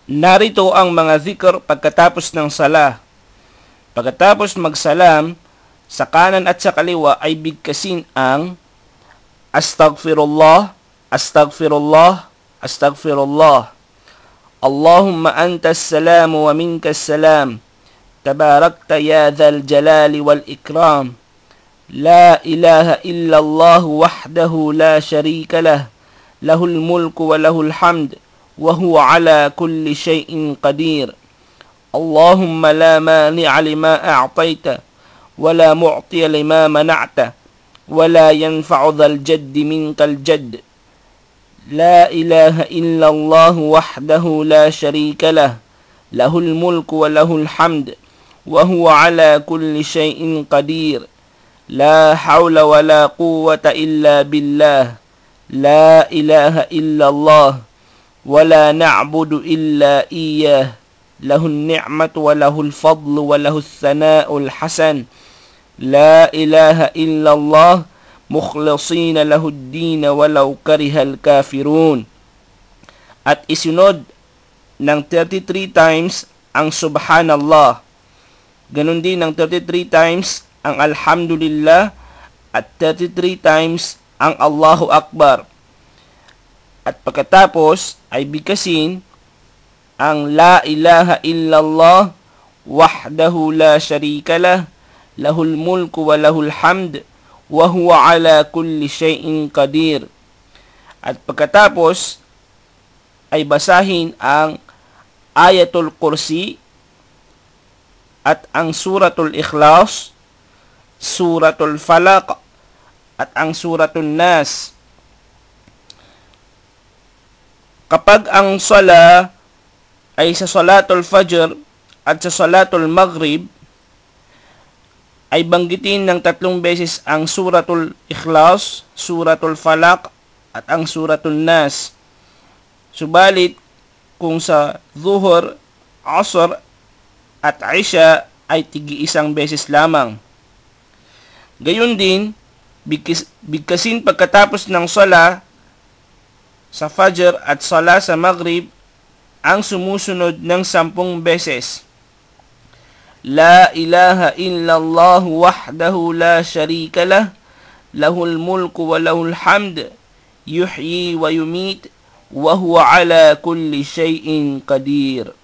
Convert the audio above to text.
Narito ang mga zikr pagkatapos ng sala. Pagkatapos magsalam, sa kanan at sa kaliwa ay bigkasin ang Astaghfirullah, Astaghfirullah, Astaghfirullah. Allahumma antas salam wa minkas salam. Tabarakta ya dhal jalali wal ikram. La ilaha illallah wahdahu la sharika lah. Lahul mulku wa lahul hamd. وهو على كل شيء قدير اللهم لا مانع لما أعطيت ولا معطي لما منعت ولا ينفع ذا الجد منك الجد لا إله إلا الله وحده لا شريك له له الملك وله الحمد وهو على كل شيء قدير لا حول ولا قوة إلا بالله لا إله إلا الله ولا نعبد إلا إياه له النعمة وله الفضل وله الثناء الحسن لا إله إلا الله مخلصين له الدين ولو كره الكافرون. At isunod ng 33 times ang Subhanallah. Ganun din ng 33 times ang Alhamdulillah at 33 times ang Allahu Akbar. At pagkatapos ay bigkasin ang La ilaha illallah wahdahu la sharika lah lahul mulku wa lahul hamd wa huwa ala kulli shay'in qadir. At pagkatapos ay basahin ang Ayatul Kursi at ang Suratul Ikhlas, Suratul Falaq at ang Suratul Nas. Kapag ang sala ay sa Salatul Fajr at sa Salatul Maghrib, ay banggitin ng 3 beses ang Suratul Ikhlas, Suratul Falaq at ang Suratul Nas. Subalit, kung sa Zuhur, Asr at Isha ay tigi-1 beses lamang. Gayon din, bigkasin pagkatapos ng sala sa Fajr at Sala sa Maghrib ang sumusunod ng 10 beses. La ilaha illallah wahdahu la sharika lah. Lahul mulku wa lahul hamd. Yuhyi wa yumit. Wa huwa ala kulli shay'in qadir.